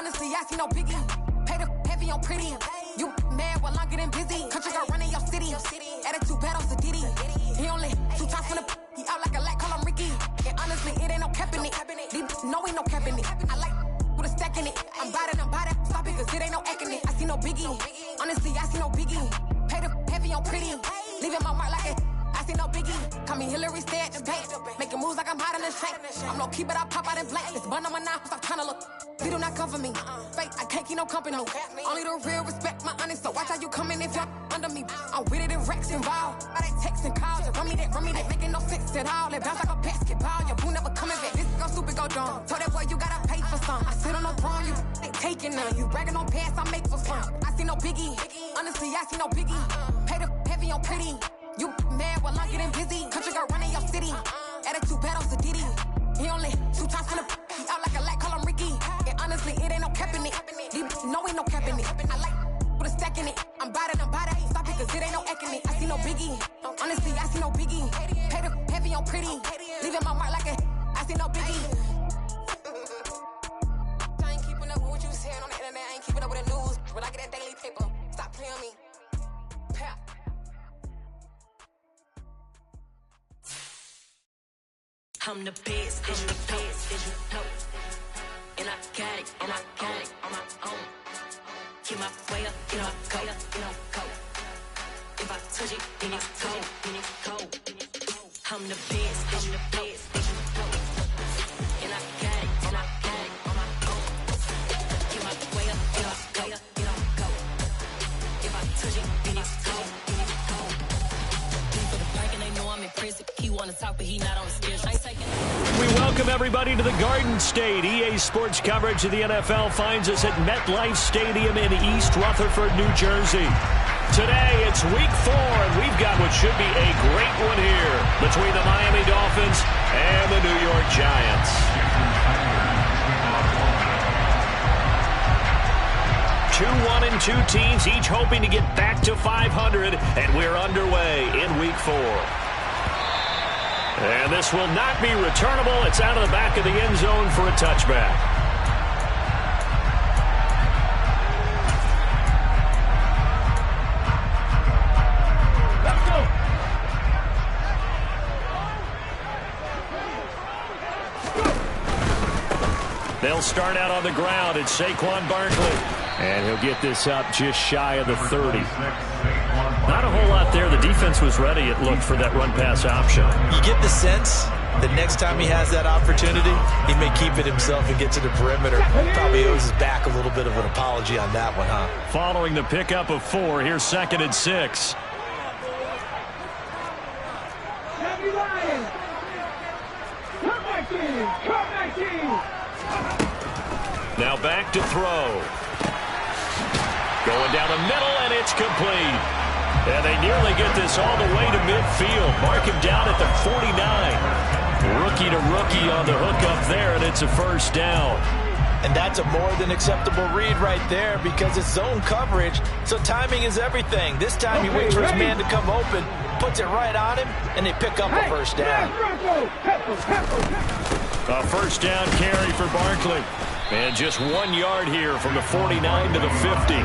Honestly, I see no biggie. Pay the heavy on pretty. You mad while I'm getting busy. Country girl running your city. Attitude battles to Diddy. He only 2 times from the he out like a light, call him Ricky. And honestly, it ain't no cap in it. No, ain't no cap in it. I like with a stack in it. I'm bad, stop it, cause it ain't no acting it. I see no biggie. Honestly, I see no biggie. Pay the heavy on pretty. Leaving my mark like it. I see no biggie. Call me Hillary, stay at the bank. Making moves like I'm hot in the shank. I'm no keep it, I pop out in blank. This bun on my knife, stop trying to look. They do not come for me. Fake, I can't keep no company. Only the real respect my honest. So watch how you coming if you're under me. I'm with it in Rex involved. I they text and calls. You run me that, making no sense at all. They bounce like a basketball. Your boo never coming back. This go stupid, go dumb. Told that boy you gotta pay for some. I sit on no throne, you ain't taking none. You bragging on pants, I make for fun. I see no biggie. Honestly, I see no biggie. Pay the heavy on pretty. You mad while I'm getting busy. Country girl running your city. Attitude battles to Diddy. He only 2 times from the he out like a light, call him Ricky. And honestly, it ain't no cap in it. No, ain't no cap in it. I like with a stack in it. I'm bad, stop it, cause it ain't no acting it. I see no biggie. Honestly, I see no biggie. Pay the heavy on pretty. Leaving my mark like a I see no biggie. I ain't keeping up with what you saying on the internet. I ain't keeping up with the news. When I get that daily paper, stop playing me. Pap. I'm the best, and you know. And I got it, on my own. Get my way up, get my go. If I touch it, then it's cold. I'm the best, and you know. And I got it, on my own. Get my way up, get my go. If I touch it, then it's cold. For the park and they know I'm impressive. He wanna talk, but he not on schedule. We welcome everybody to the Garden State. EA Sports coverage of the NFL finds us at MetLife Stadium in East Rutherford, New Jersey. Today, it's week 4, and we've got what should be a great one here between the Miami Dolphins and the New York Giants. Two 1-2 teams, each hoping to get back to 500, and we're underway in week 4. And this will not be returnable. It's out of the back of the end zone for a touchback. Let's go. They'll start out on the ground. It's Saquon Barkley. And he'll get this up just shy of the 30. Not a whole lot there. The defense was ready, it looked, for that run-pass option. You get the sense that next time he has that opportunity, he may keep it himself and get to the perimeter. Probably owes his back a little bit of an apology on that one, huh? Following the pickup of 4, here's 2nd and 6. Now back to throw. Going down the middle, and it's complete. And they nearly get this all the way to midfield. Mark him down at the 49. Rookie to rookie on the hook up there, and it's a first down. And that's a more than acceptable read right there because it's zone coverage, so timing is everything. This time he waits for his man to come open, puts it right on him, and they pick up a first down. A first down carry for Barkley. And just 1 yard here from the 49 to the 50.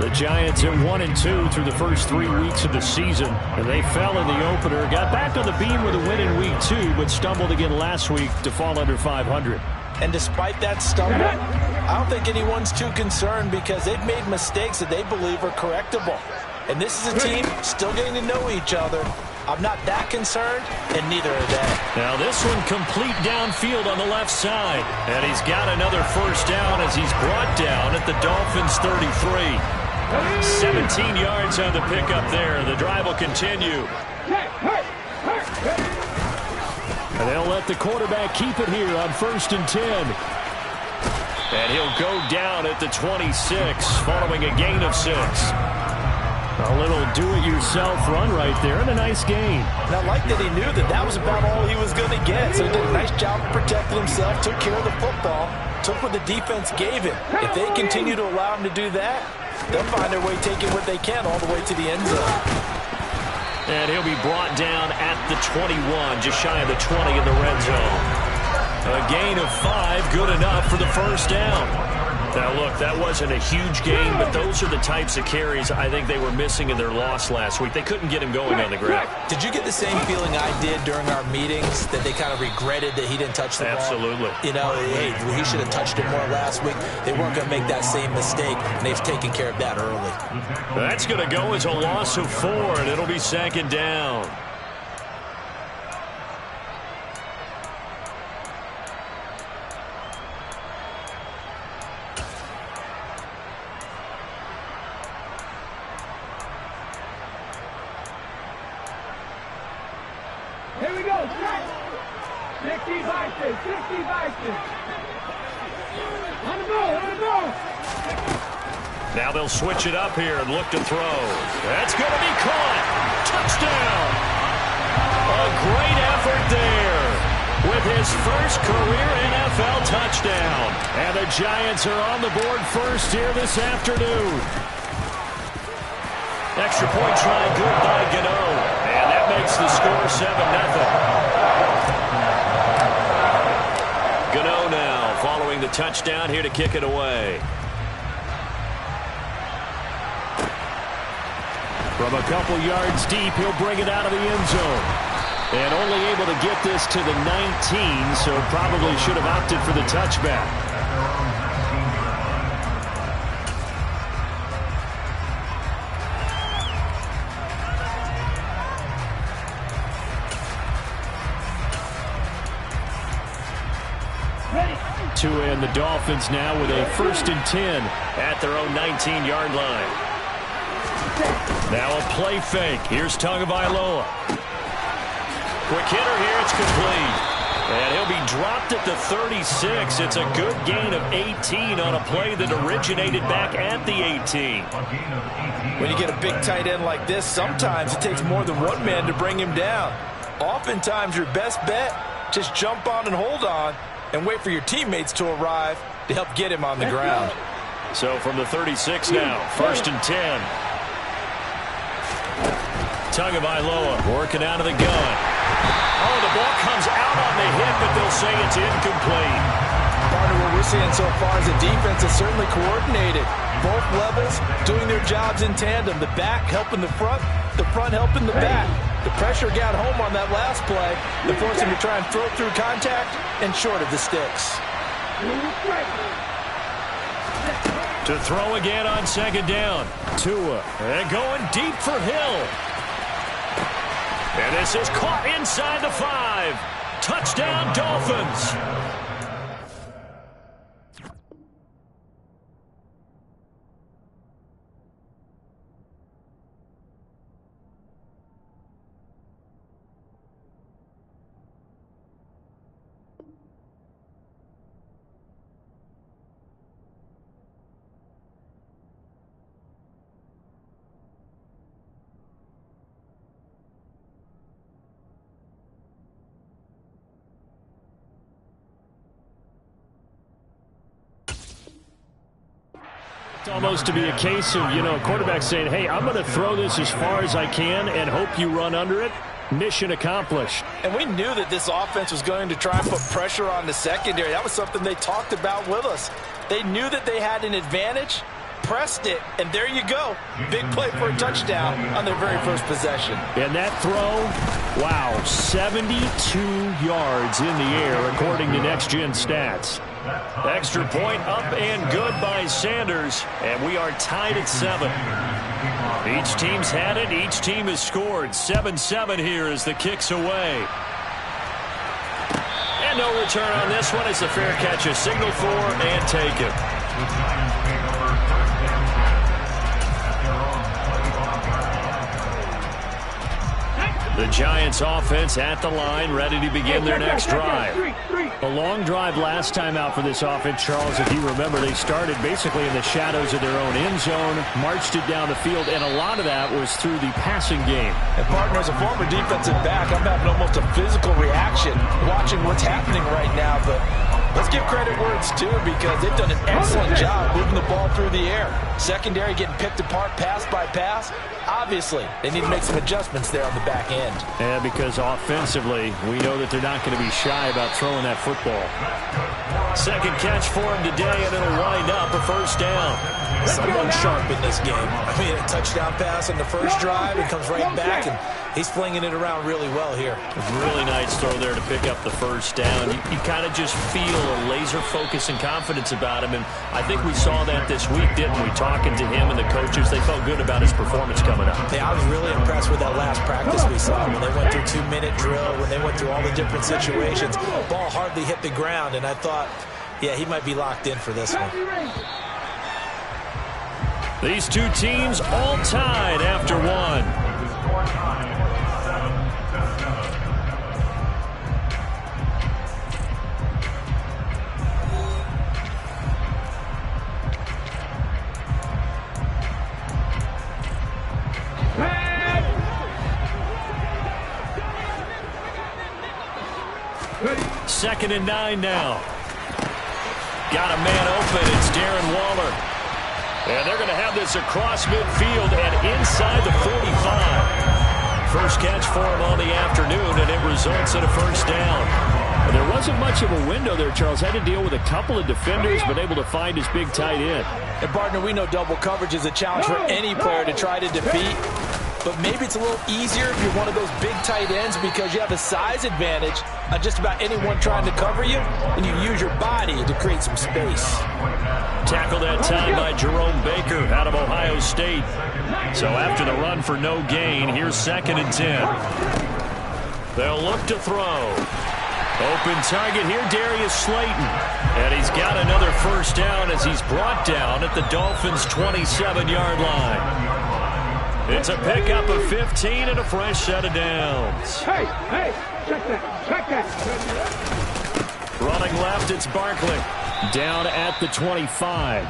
The Giants are 1-2 through the first 3 weeks of the season. And they fell in the opener, got back on the beam with a win in week 2, but stumbled again last week to fall under 500. And despite that stumble, I don't think anyone's too concerned because they've made mistakes that they believe are correctable. And this is a team still getting to know each other. I'm not that concerned, and neither are they. Now this one complete downfield on the left side. And he's got another first down as he's brought down at the Dolphins' 33. 17 yards on the pickup there. The drive will continue. And they'll let the quarterback keep it here on 1st and 10. And he'll go down at the 26 following a gain of 6. A little do-it-yourself run right there and a nice gain. And I like that he knew that that was about all he was going to get. So he did a nice job of protecting himself, took care of the football, took what the defense gave him. If they continue to allow him to do that, they'll find their way taking what they can all the way to the end zone. And he'll be brought down at the 21, just shy of the 20 in the red zone. A gain of 5, good enough for the first down. Now, look, that wasn't a huge gain, but those are the types of carries I think they were missing in their loss last week. They couldn't get him going on the ground. Did you get the same feeling I did during our meetings, that they kind of regretted that he didn't touch the ball? Absolutely. You know, hey, he should have touched it more last week. They weren't going to make that same mistake, and they've taken care of that early. That's going to go as a loss of 4, and it'll be second down. Here we go, stretch. 60 Vikings, 60 Vikings. On the ball. Now they'll switch it up here and look to throw. That's going to be caught. Touchdown. A great effort there with his first career NFL touchdown. And the Giants are on the board first here this afternoon. Extra point try good by Gano. And that makes the score 7-0. Gano now following the touchdown here to kick it away. From a couple yards deep, he'll bring it out of the end zone. And only able to get this to the 19, so probably should have opted for the touchback. And the Dolphins now with a 1st and 10 at their own 19-yard line. Now a play fake. Here's Tagovailoa. Quick hitter here. It's complete. And he'll be dropped at the 36. It's a good gain of 18 on a play that originated back at the 18. When you get a big tight end like this, sometimes it takes more than one man to bring him down. Oftentimes your best bet, just jump on and hold on and wait for your teammates to arrive to help get him on the ground. So from the 36 now, 1st and 10. Tagovailoa working out of the gun. Oh, the ball comes out on the hip, but they'll say it's incomplete. Partner, what we're seeing so far is the defense is certainly coordinated. Both levels doing their jobs in tandem. The back helping the front helping the back. The pressure got home on that last play. They forced him to try and throw through contact and short of the sticks. To throw again on 2nd down. Tua, and going deep for Hill. And this is caught inside the 5. Touchdown, Dolphins. Almost to be a case of, a quarterback saying, hey, I'm going to throw this as far as I can and hope you run under it. Mission accomplished. And we knew that this offense was going to try and put pressure on the secondary. That was something they talked about with us. They knew that they had an advantage, pressed it, and there you go. Big play for a touchdown on their very first possession. And that throw, wow, 72 yards in the air according to Next Gen Stats. Extra point up and good by Sanders, and we are tied at 7. Each team's had it. Each team has scored. 7-7 here as the kick's away. And no return on this one. It's a fair catch, a signal for, and take it. The Giants offense at the line, ready to begin their next drive. A long drive last time out for this offense, Charles. If you remember, they started basically in the shadows of their own end zone, marched it down the field, and a lot of that was through the passing game. And partner, as a former defensive back, I'm having almost a physical reaction watching what's happening right now, but let's give credit where it's due because they've done an excellent job moving the ball through the air. Secondary getting picked apart pass by pass. Obviously, they need to make some adjustments there on the back end. And because offensively, we know that they're not going to be shy about throwing that football. Second catch for him today, and it'll wind up a first down. Someone sharp in this game. I mean, a touchdown pass on the first drive and comes right back, and he's flinging it around really well here. Really nice throw there to pick up the first down. You kind of just feel a laser focus and confidence about him, and I think we saw that this week, didn't we? Talking to him and the coaches, they felt good about his performance coming up. Yeah, I was really impressed with that last practice we saw. When they went through 2-minute drill, when they went through all the different situations, ball hardly hit the ground, and I thought, yeah, he might be locked in for this one. These two teams all tied after one. Second and 9 now. Got a man open. It's Darren Waller. And they're going to have this across midfield and inside the 45. First catch for him on the afternoon, and it results in a first down. And there wasn't much of a window there, Charles. Had to deal with a couple of defenders, but able to find his big tight end. And, partner, we know double coverage is a challenge for any player to try to defeat. But maybe it's a little easier if you're one of those big tight ends because you have a size advantage on just about anyone trying to cover you, and you use your body to create some space. Tackle that time by Jerome Baker out of Ohio State. So after the run for no gain, here's 2nd and 10. They'll look to throw. Open target here, Darius Slayton. And he's got another first down as he's brought down at the Dolphins' 27-yard line. It's a pickup of 15 and a fresh set of downs. Hey, check that. Running left, it's Barkley. Down at the 25.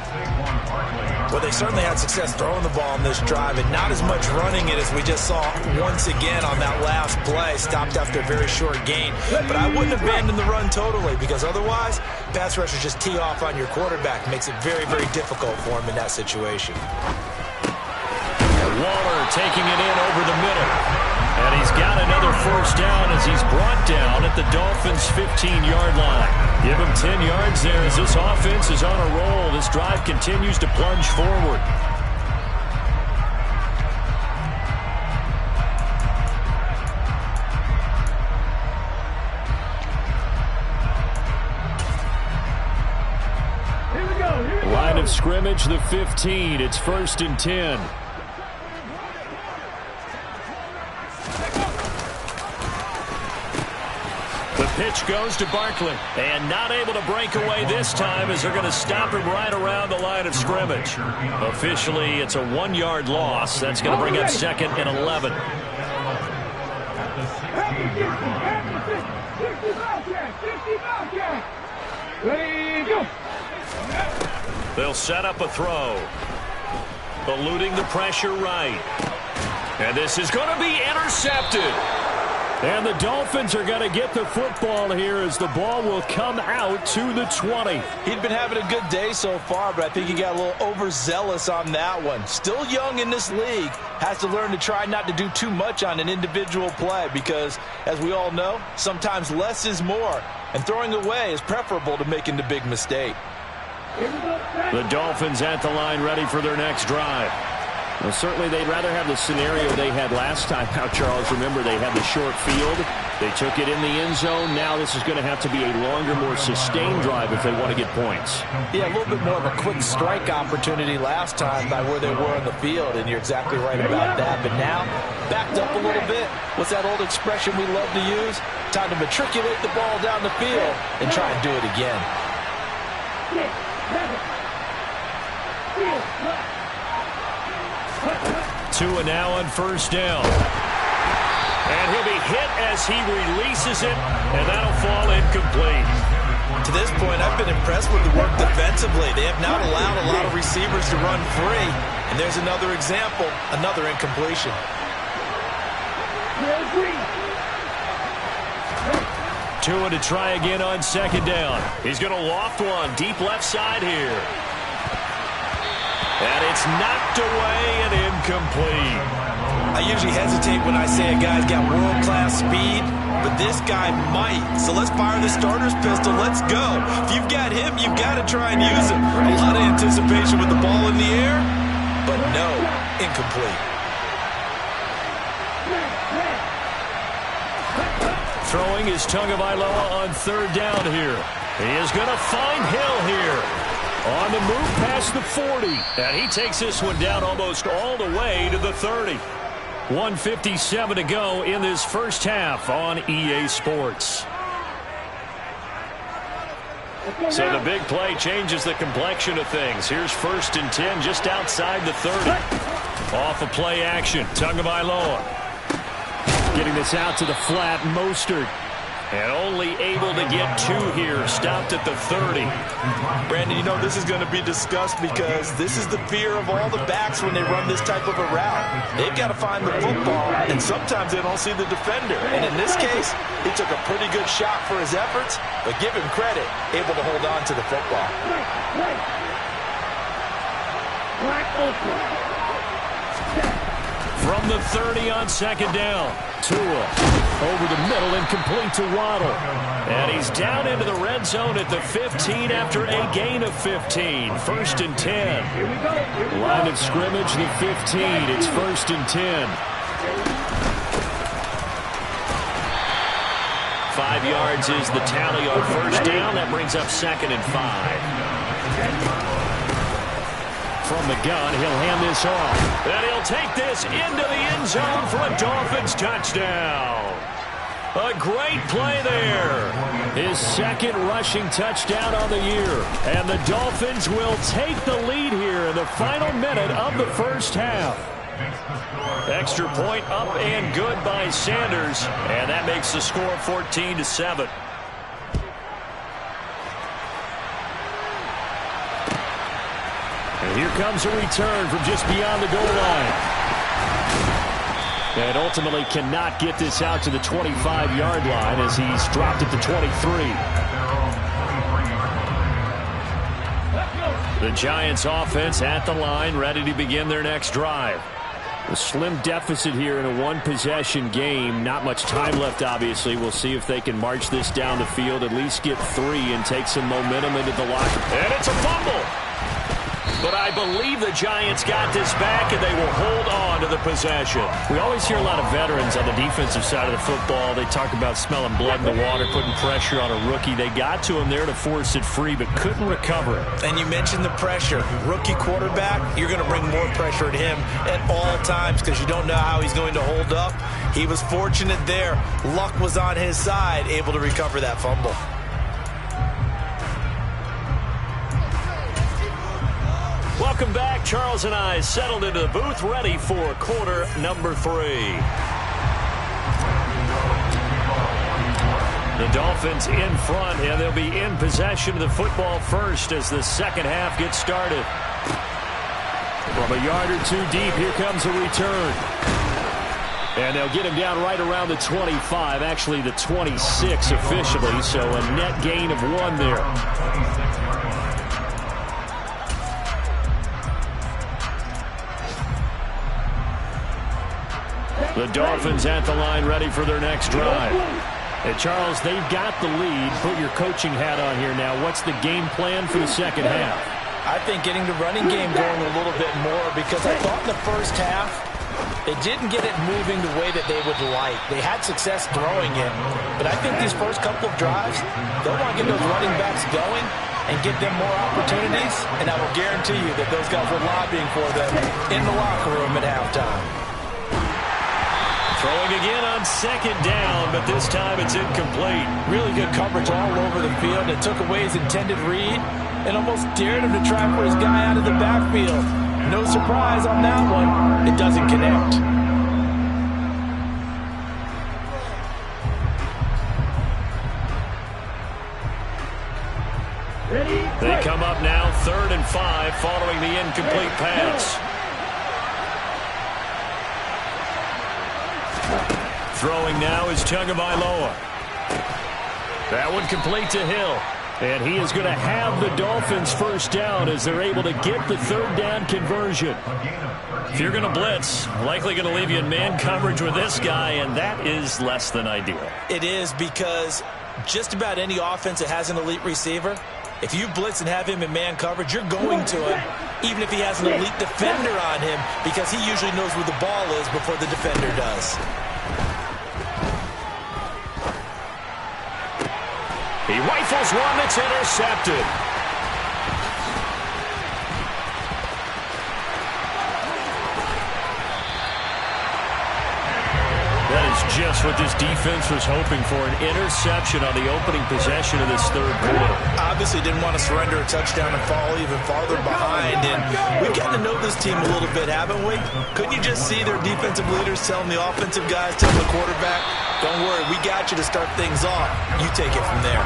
Well, they certainly had success throwing the ball on this drive and not as much running it as we just saw once again on that last play. Stopped after a very short gain. But I wouldn't abandon the run totally because otherwise, pass rushers just tee off on your quarterback. Makes it very, very difficult for him in that situation. Waller taking it in over the middle. And he's got another first down as he's brought down at the Dolphins' 15-yard line. Give him 10 yards there as this offense is on a roll. This drive continues to plunge forward. Line of scrimmage, the 15. It's 1st and 10. Pitch goes to Barkley, and not able to break away this time as they're going to stop him right around the line of scrimmage. Officially, it's a 1-yard loss. That's going to bring up 2nd and 11. They'll set up a throw. Eluding the pressure right. And this is going to be intercepted. And the Dolphins are going to get the football here as the ball will come out to the 20. He'd been having a good day so far, but I think he got a little overzealous on that one. Still young in this league. Has to learn to try not to do too much on an individual play because, as we all know, sometimes less is more. And throwing away is preferable to making the big mistake. The Dolphins at the line ready for their next drive. Well, certainly they'd rather have the scenario they had last time out, Charles. Remember, they had the short field. They took it in the end zone. Now this is going to have to be a longer, more sustained drive if they want to get points. Yeah, a little bit more of a quick strike opportunity last time by where they were in the field, and you're exactly right about that. But now, backed up a little bit. What's that old expression we love to use? Time to matriculate the ball down the field and try and do it again. 2 and now on first down. And he'll be hit as he releases it, and that'll fall incomplete. To this point, I've been impressed with the work defensively. They have not allowed a lot of receivers to run free. And there's another example, another incompletion. Tua to try again on 2nd down. He's going to loft one deep left side here. And it's knocked away and incomplete. I usually hesitate when I say a guy's got world-class speed, but this guy might. So let's fire the starter's pistol. Let's go. If you've got him, you've got to try and use him. A lot of anticipation. incomplete. Throwing is Tagovailoa on third down here. He is going to find Hill here. On the move past the 40. And he takes this one down almost all the way to the 30. 1:57 to go in this first half on EA Sports. So the big play changes the complexion of things. Here's 1st and 10 just outside the 30. Off of play action. Tagovailoa getting this out to the flat. Mostert. And only able to get 2 here. Stopped at the 30. Brandon, you know this is going to be discussed because this is the fear of all the backs when they run this type of a route. They've got to find the football, and sometimes they don't see the defender. And in this case, he took a pretty good shot for his efforts, but give him credit, able to hold on to the football. From the 30 on 2nd down. Tua over the middle and complete to Waddle. And he's down into the red zone at the 15 after a gain of 15. 1st and 10. Line of scrimmage, the 15. It's 1st and 10. 5 yards is the tally on 1st down. That brings up 2nd and 5. From the gun, he'll hand this off. And he'll take this into the end zone for a Dolphins touchdown. A great play there. His 2nd rushing touchdown on the year. And the Dolphins will take the lead here in the final minute of the first half. Extra point up and good by Sanders. And that makes the score 14-7. And here comes a return from just beyond the goal line. And ultimately cannot get this out to the 25-yard line as he's dropped at the 23. The Giants offense at the line, ready to begin their next drive. A slim deficit here in a one-possession game. Not much time left, obviously. We'll see if they can march this down the field, at least get 3 and take some momentum into the locker. And it's a fumble. But I believe the Giants got this back, and they will hold on to the possession. We always hear a lot of veterans on the defensive side of the football. They talk about smelling blood in the water, putting pressure on a rookie. They got to him there to force it free, but couldn't recover it. And you mentioned the pressure. Rookie quarterback, you're going to bring more pressure at him at all times because you don't know how he's going to hold up. He was fortunate there. Luck was on his side, able to recover that fumble. Welcome back. Charles and I settled into the booth, ready for quarter number 3. The Dolphins in front, and they'll be in possession of the football first as the second half gets started. From a yard or 2 deep, here comes a return. And they'll get him down right around the 25, actually the 26 officially, so a net gain of 1 there. The Dolphins at the line, ready for their next drive. And Charles, they've got the lead. Put your coaching hat on here now. What's the game plan for the second half? I think getting the running game going a little bit more because I thought in the first half they didn't get it moving the way that they would like. They had success throwing it, but I think these first couple of drives, they'll want to get those running backs going and give them more opportunities, and I will guarantee you that those guys were lobbying for them in the locker room at halftime. Throwing again on second down, but this time it's incomplete. Really good coverage all over the field. It took away his intended read and almost dared him to try for his guy out of the backfield. No surprise on that one. It doesn't connect. They come up now 3rd and 5 following the incomplete pass. Throwing now is Tagovailoa. That one complete to Hill. And he is going to have the Dolphins first down as they're able to get the 3rd down conversion. If you're going to blitz, likely going to leave you in man coverage with this guy, and that is less than ideal. It is because just about any offense that has an elite receiver, if you blitz and have him in man coverage, you're going to him. even if he has an elite defender on him, because he usually knows where the ball is before the defender does. He rifles one that's intercepted. That is just what this defense was hoping for, an interception on the opening possession of this third quarter. Obviously didn't want to surrender a touchdown and fall even farther behind, and we've gotten to know this team a little bit, haven't we? Couldn't you just see their defensive leaders telling the offensive guys, telling the quarterback, don't worry, we got you to start things off. You take it from there.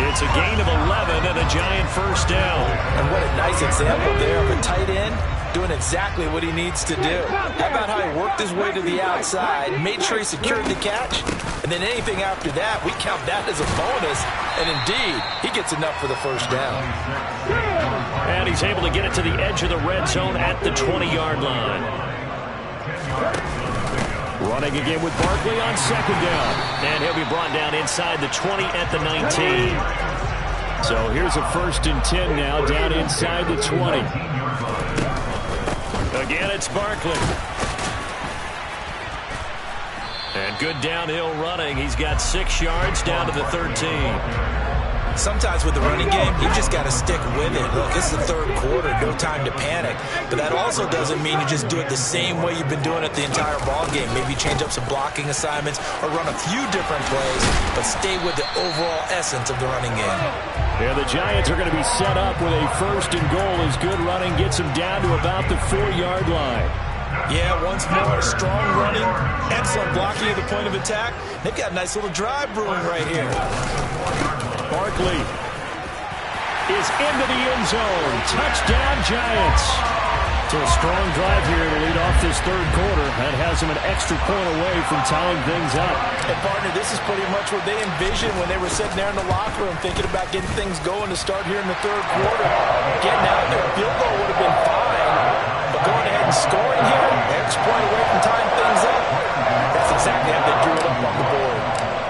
It's a gain of 11 and a giant first down. And what a nice example there of a tight end doing exactly what he needs to do. How about how he worked his way to the outside, made sure he secured the catch, and then anything after that, we count that as a bonus. And indeed, he gets enough for the first down. And he's able to get it to the edge of the red zone at the 20-yard line. Running again with Barkley on second down. And he'll be brought down inside the 20 at the 19. So here's a 1st and 10 now, down inside the 20. Again, it's Barkley. And good downhill running. He's got 6 yards down to the 13. Sometimes with the running game, you just got to stick with it. Look, it's the third quarter, no time to panic. But that also doesn't mean you just do it the same way you've been doing it the entire ball game. Maybe change up some blocking assignments or run a few different plays, but stay with the overall essence of the running game. Yeah, the Giants are going to be set up with a 1st and goal as good running gets them down to about the 4-yard line. Yeah, once more, strong running, excellent blocking at the point of attack. They've got a nice little drive brewing right here. Barkley is into the end zone. Touchdown, Giants. So a strong drive here to lead off this third quarter. That has them an extra point away from tying things up. And, partner, this is pretty much what they envisioned when they were sitting there in the locker room thinking about getting things going to start here in the third quarter. Getting out there, a field goal would have been fine. But going ahead and scoring here, extra point away from tying things up, that's exactly how they drew it up on the board.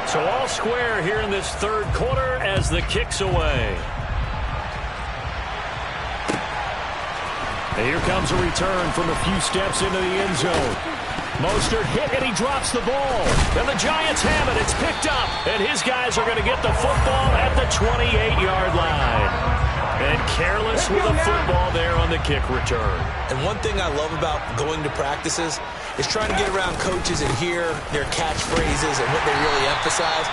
So all square here in this third quarter as the kick's away. And here comes a return from a few steps into the end zone. Mostert hit and he drops the ball. And the Giants have it. It's picked up. And his guys are going to get the football at the 28-yard line. And careless with the football there on the kick return. And one thing I love about going to practices is trying to get around coaches and hear their catchphrases and what they really emphasize.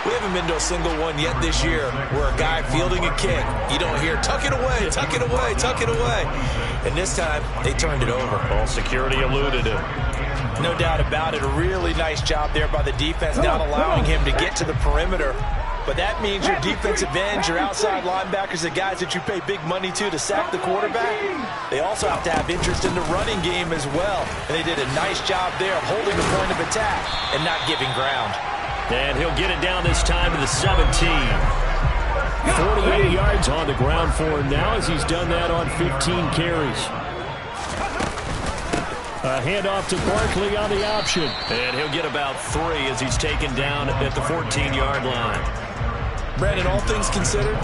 We haven't been to a single one yet this year where a guy fielding a kick, you don't hear, tuck it away, tuck it away, tuck it away. And this time, they turned it over. All security eluded him. No doubt about it. A really nice job there by the defense, not allowing him to get to the perimeter. But that means your defensive ends, your outside linebackers, the guys that you pay big money to sack the quarterback, they also have to have interest in the running game as well. And they did a nice job there of holding the point of attack and not giving ground. And he'll get it down this time to the 17. 48 yards on the ground for him now as he's done that on 15 carries. A handoff to Barkley on the option. And he'll get about 3 as he's taken down at the 14-yard line. Brandon, all things considered,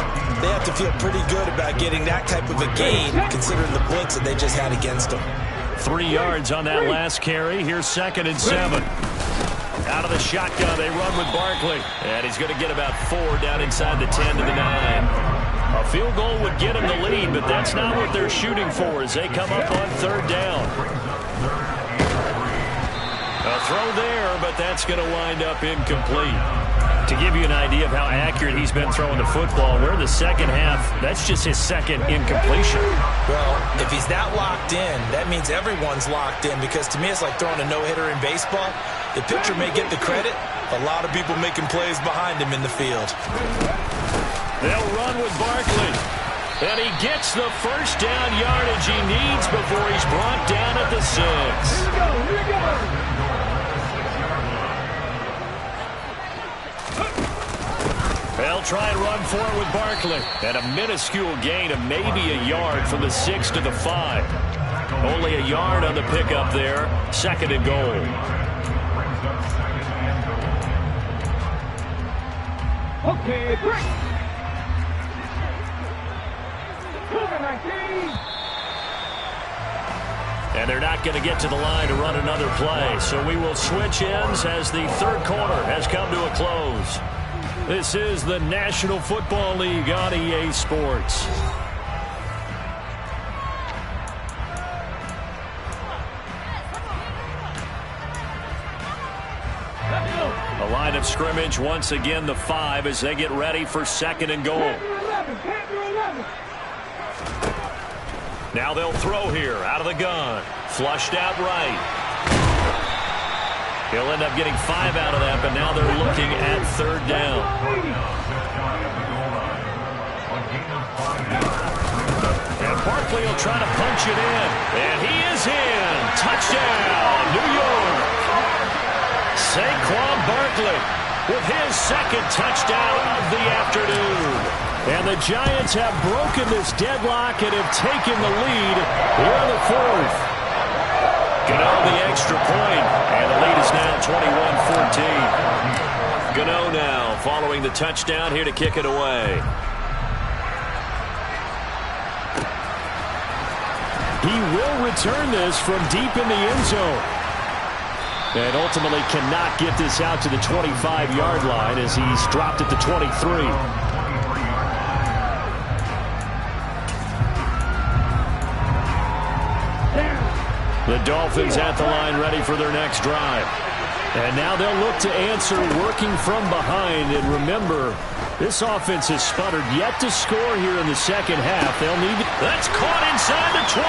they have to feel pretty good about getting that type of a gain considering the blitz that they just had against them. 3 yards on that last carry. Here's 2nd and 7. Out of the shotgun, they run with Barkley. And he's going to get about 4 down inside the 10 to the 9. A field goal would get him the lead, but that's not what they're shooting for as they come up on 3rd down. A throw there, but that's going to wind up incomplete. To give you an idea of how accurate he's been throwing the football, we're in the second half. That's just his 2nd incompletion. Well, if he's that locked in, that means everyone's locked in, because to me it's like throwing a no-hitter in baseball. The pitcher may get the credit, a lot of people making plays behind him in the field. They'll run with Barkley. And he gets the first down yardage he needs before he's brought down at the 6. Here we go. They'll try and run for it with Barkley. And a minuscule gain of maybe a yard from the 6 to the 5. Only a yard on the pickup there. 2nd and goal. Okay, break. Moving 19. And they're not going to get to the line to run another play. So we will switch ends as the third quarter has come to a close. This is the National Football League on EA Sports. The line of scrimmage once again the 5 as they get ready for second and goal. Now they'll throw here out of the gun. Flushed out right. He'll end up getting 5 out of that, but now they're looking at third down. And Barkley will try to punch it in. And he is in. Touchdown, New York. Saquon Barkley with his second touchdown of the afternoon. And the Giants have broken this deadlock and have taken the lead here in the fourth. Gano the extra point, and the lead is now 21-14. Gano now following the touchdown here to kick it away. He will return this from deep in the end zone. And ultimately cannot get this out to the 25-yard line as he's dropped at the 23. The Dolphins at the line ready for their next drive. And now they'll look to answer working from behind. And remember, this offense has sputtered yet to score here in the second half. They'll need to... That's caught inside the 20.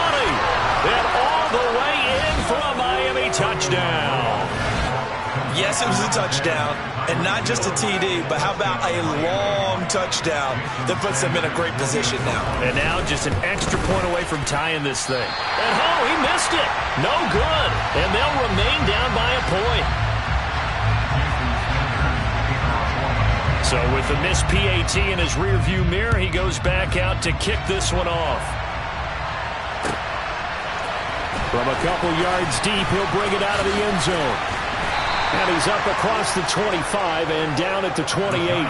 And all the way in for a Miami touchdown. Yes, it was a touchdown, and not just a TD, but how about a long touchdown that puts them in a great position now. And now just an extra point away from tying this thing. And oh, he missed it. No good. And they'll remain down by a point. So with the missed PAT in his rearview mirror, he goes back out to kick this one off. From a couple yards deep, he'll bring it out of the end zone. And he's up across the 25 and down at the 28.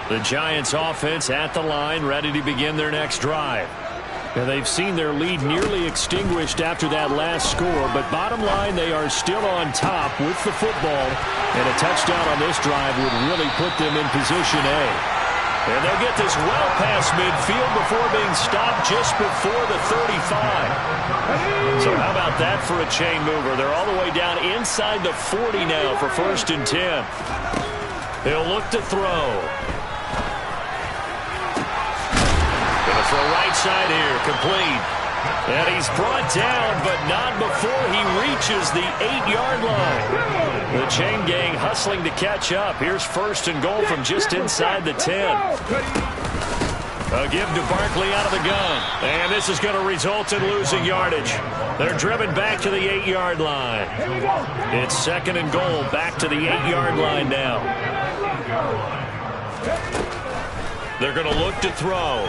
The Giants offense at the line, ready to begin their next drive. And they've seen their lead nearly extinguished after that last score, but bottom line, they are still on top with the football, and a touchdown on this drive would really put them in position A. And they'll get this well past midfield before being stopped just before the 35. So how about that for a chain mover? They're all the way down inside the 40 now for 1st and 10. They'll look to throw. Throw right side here, complete. And he's brought down, but not before he reaches the 8-yard line. The chain gang hustling to catch up. Here's 1st and goal from just inside the 10. A give to Barkley out of the gun. And this is going to result in losing yardage. They're driven back to the 8-yard line. It's 2nd and goal, back to the 8-yard line now. They're going to look to throw.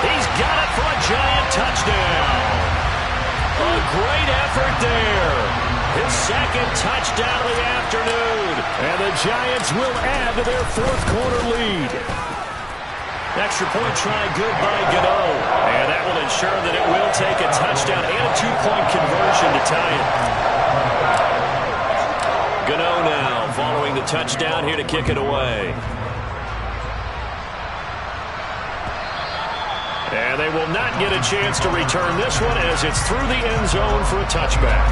He's got it for a Giant touchdown. A great effort there. His 2nd touchdown of the afternoon. And the Giants will add to their 4th quarter lead. Extra point try good by Gano. And that will ensure that it will take a touchdown and a 2-point conversion to tie it. Gano now following the touchdown here to kick it away. And they will not get a chance to return this one as it's through the end zone for a touchback.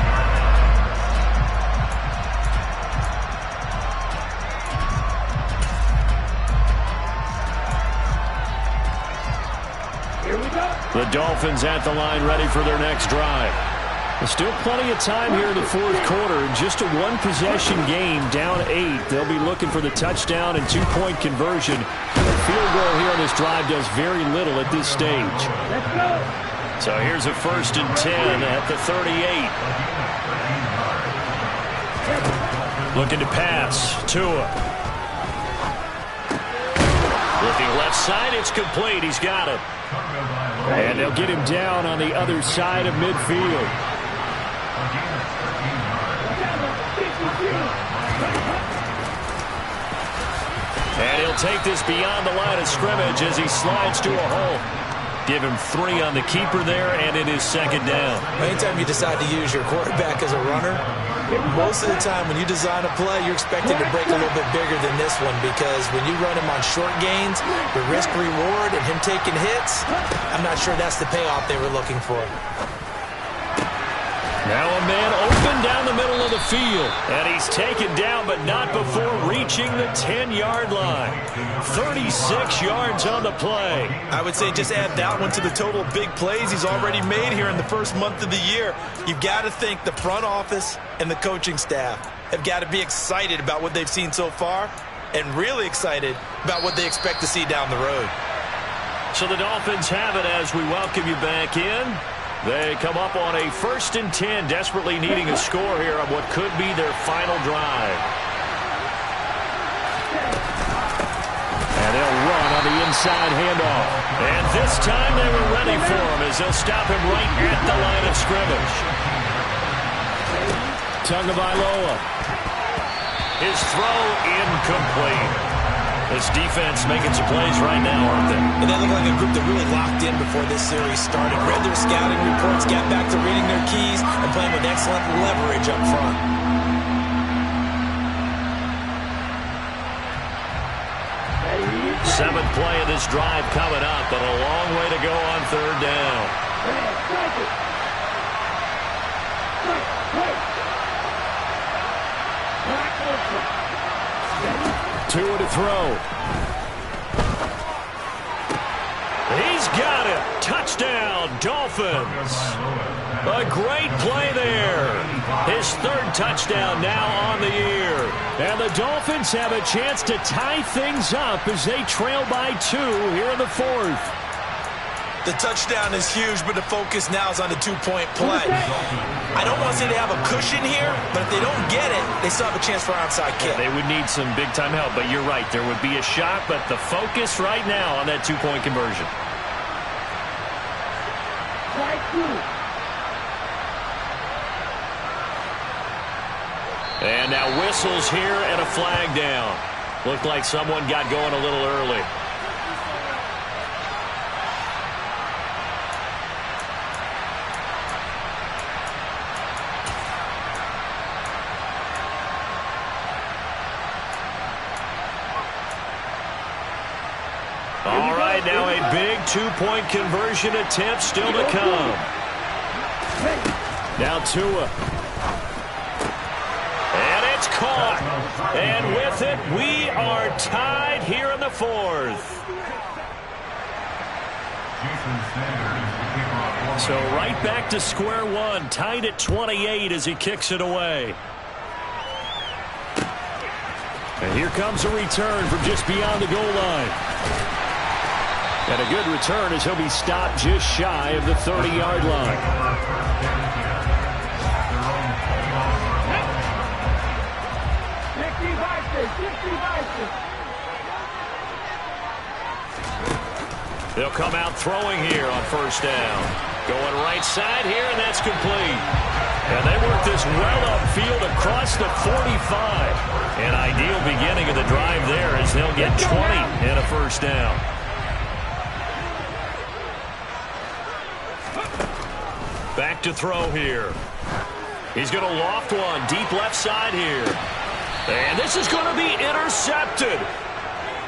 Here we go. The Dolphins at the line ready for their next drive. There's still plenty of time here in the 4th quarter. Just a one-possession game, down 8. They'll be looking for the touchdown and 2-point conversion. A field goal here on this drive does very little at this stage. Let's go. So here's a 1st and 10 at the 38. Looking to pass. Tua. Looking left side. It's complete. He's got it. And they'll get him down on the other side of midfield. And he'll take this beyond the line of scrimmage as he slides to a hole. Give him 3 on the keeper there, and it is second down. Anytime you decide to use your quarterback as a runner, most of the time when you design a play, you're expecting to break a little bit bigger than this one, because when you run him on short gains, the risk-reward and him taking hits, I'm not sure that's the payoff they were looking for. Now a man open down the middle of the field. And he's taken down, but not before reaching the 10-yard line. 36 yards on the play. I would say just add that one to the total big plays he's already made here in the first month of the year. You've got to think the front office and the coaching staff have got to be excited about what they've seen so far and really excited about what they expect to see down the road. So the Dolphins have it as we welcome you back in. They come up on a 1st and 10, desperately needing a score here on what could be their final drive. And they'll run on the inside handoff. And this time they were ready for him as they'll stop him right at the line of scrimmage. Tagovailoa. His throw incomplete. This defense making some plays right now, aren't they? And they look like a group that really locked in before this series started. Read their scouting reports, got back to reading their keys, and playing with excellent leverage up front. Seventh play of this drive coming up, but a long way to go on 3rd down. Tua to throw. He's got it. Touchdown, Dolphins. A great play there. His 3rd touchdown now on the year. And the Dolphins have a chance to tie things up as they trail by 2 here in the 4th. The touchdown is huge, but the focus now is on the 2-point play. I don't want to say they have a cushion here, but if they don't get it, they still have a chance for an onside kick. They would need some big-time help, but you're right. There would be a shot, but the focus right now on that 2-point conversion. And now whistles here and a flag down. Looked like someone got going a little early. All right, now a big 2-point conversion attempt still to come. Now Tua. And it's caught. And with it, we are tied here in the 4th. So right back to square one, tied at 28 as he kicks it away. And here comes a return from just beyond the goal line. And a good return as he'll be stopped just shy of the 30-yard line. They'll come out throwing here on 1st down. Going right side here, and that's complete. And they work this well upfield across the 45. An ideal beginning of the drive there as they'll get 20 and a 1st down. Back to throw here. He's going to loft one deep left side here. And this is going to be intercepted.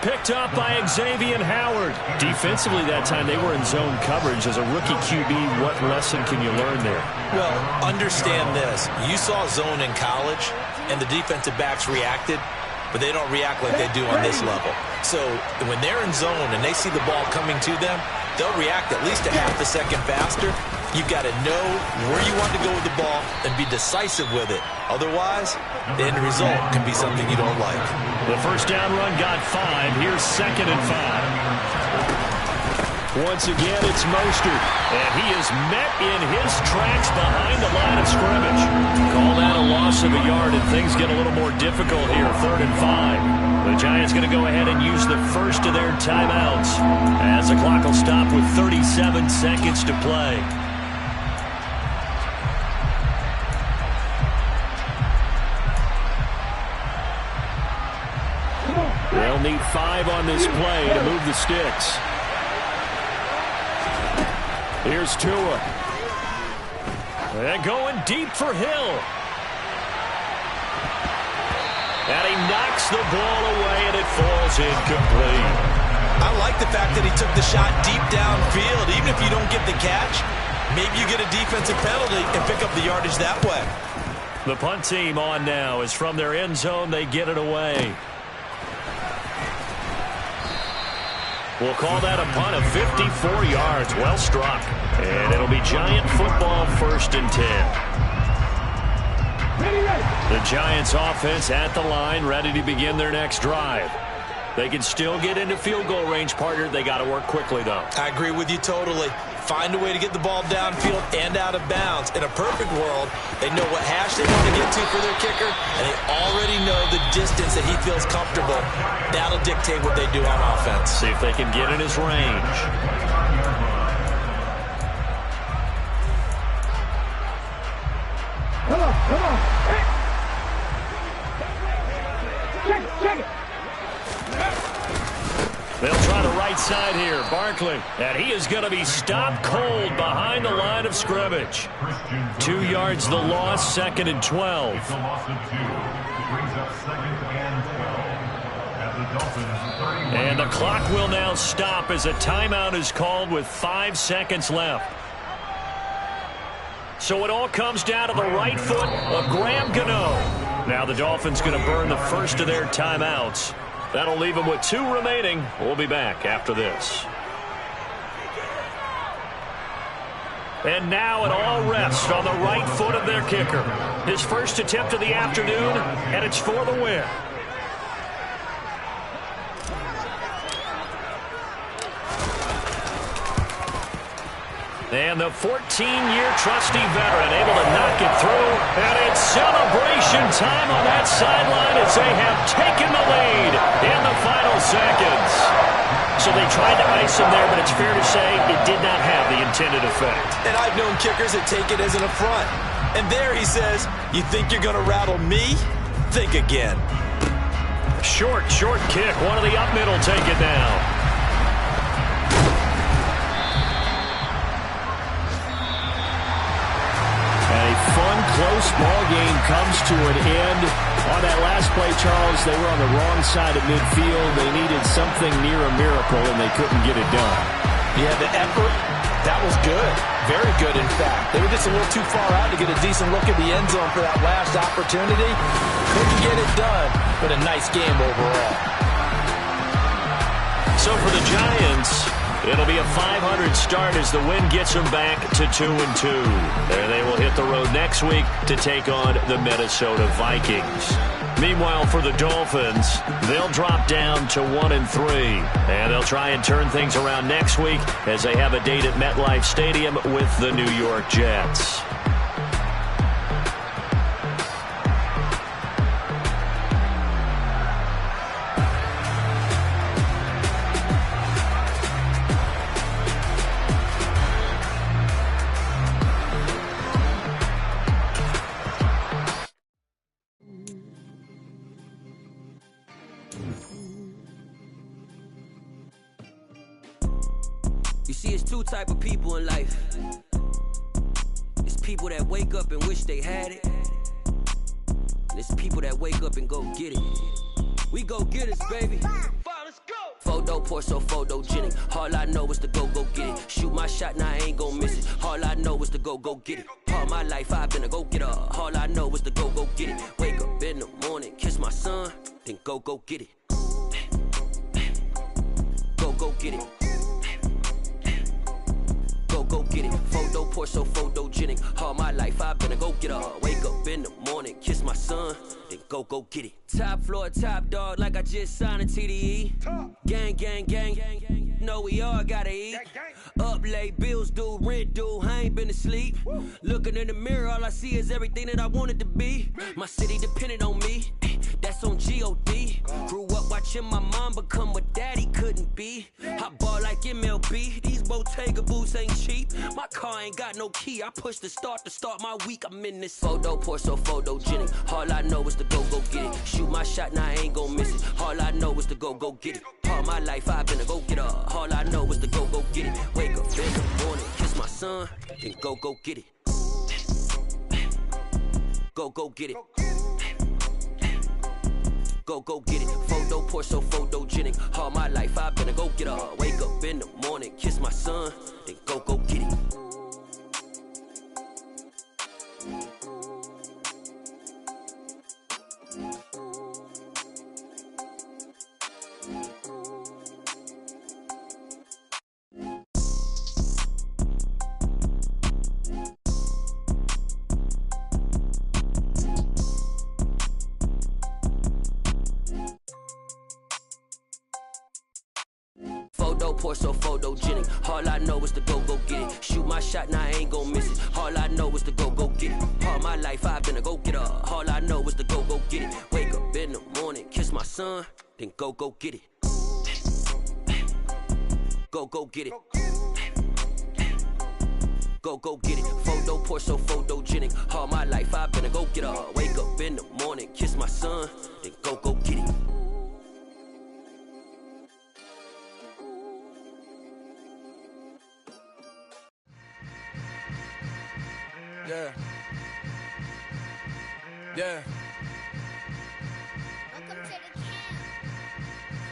Picked up by Xavier Howard. Defensively that time they were in zone coverage. As a rookie QB, what lesson can you learn there? Well, understand this. You saw zone in college, and the defensive backs reacted, but they don't react like they do on this level. So when they're in zone and they see the ball coming to them, they'll react at least a half a second faster. You've got to know where you want to go with the ball and be decisive with it. Otherwise, the end result can be something you don't like. The 1st down run got 5. Here's 2nd and 5. Once again, it's Mostert, and he is met in his tracks behind the line of scrimmage. Call that a loss of a yard, and things get a little more difficult here, 3rd and 5. The Giants going to go ahead and use the first of their timeouts, as the clock will stop with 37 seconds to play. They'll need 5 on this play to move the sticks. Here's Tua. And going deep for Hill. And he knocks the ball away, and it falls incomplete. I like the fact that he took the shot deep downfield. Even if you don't get the catch, maybe you get a defensive penalty and pick up the yardage that way. The punt team on now is from their end zone. They get it away. We'll call that a punt of 54 yards. Well struck. And it'll be Giant football, 1st and 10. The Giants offense at the line, ready to begin their next drive. They can still get into field goal range, partner. They got to work quickly, though. I agree with you totally. Find a way to get the ball downfield and out of bounds. In a perfect world, they know what hash they want to get to for their kicker, and they already know the distance that he feels comfortable. That'll dictate what they do on offense. See if they can get in his range. Come on. Hey. Check it. They'll try the right side here. Barkley. And he is going to be stopped cold behind the line of scrimmage. 2 yards the loss, 2nd and 12. And the clock will now stop as a timeout is called with 5 seconds left. So it all comes down to the right foot of Graham Gano. Now the Dolphins going to burn the first of their timeouts. That'll leave them with 2 remaining. We'll be back after this. And now it all rests on the right foot of their kicker. His first attempt of the afternoon, and it's for the win. And the 14-year trusty veteran able to knock it through. And it's celebration time on that sideline as they have taken the lead in the final seconds. So they tried to ice him there, but it's fair to say it did not have the intended effect. And I've known kickers that take it as an affront. And there he says, you think you're going to rattle me? Think again. Short kick. One of the up middle take it now. Fun, close ball game comes to an end. On that last play, Charles, they were on the wrong side of midfield. They needed something near a miracle, and they couldn't get it done. Yeah, the effort, that was good. Very good, in fact. They were just a little too far out to get a decent look at the end zone for that last opportunity. Couldn't get it done, but a nice game overall. So for the Giants, it'll be a 500 start as the win gets them back to 2-2. There they will hit the road next week to take on the Minnesota Vikings. Meanwhile, for the Dolphins, they'll drop down to 1-3. And they'll try and turn things around next week as they have a date at MetLife Stadium with the New York Jets. You see, it's 2 type of people in life. It's people that wake up and wish they had it. And it's people that wake up and go get it. We go get it, baby. Let's go. Photo pour so photogenic. All I know is to go get it. Shoot my shot, now I ain't gon' miss it. All I know is to go get it. All my life I've been a go-getter. All I know is to go get it. Wake up in the morning, kiss my son, then go get it. Go get it. Go get it. Photo pour so photogenic. All my life I've been a go-getter. Wake up in the morning, kiss my son, then go get it. Top floor, top dog, like I just signed a TDE. Gang. know we all gotta eat. Up late, bills due, rent due, I ain't been asleep. Looking in the mirror, all I see is everything that I wanted to be. My city depended on me, that's on G.O.D. Grew up watching my mom become what daddy couldn't be. I ball like MLB, these Bottega boots ain't cheap. My car ain't got no key, I push the start to start my week. I'm in this photo, pour so photogenic. All I know is to go get it. Shoot my shot, now I ain't gon' miss it. All I know is to go get it. All my life I've been a go-getter. All I know is to go get it. Wake up in the morning, kiss my son, then go get it. Go get it. Go get it. Photo, pour so photogenic. All my life I've been a go-getter. Wake up in the morning, kiss my son, then go get it. Photo, pour so photogenic. All I know is to go get it. Shoot my shot, now I ain't gon' miss it. All I know is to go get it. All my life I've been a go-getter. All I know is to go get it. Wake up in the morning, kiss my son, then go get it. Go get it. Go get it. Photo, pour so photogenic. All my life I've been a go-getter. Wake up in the morning, kiss my son, then go get it. Yeah. Yeah.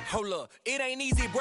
Hold up, it ain't easy breaking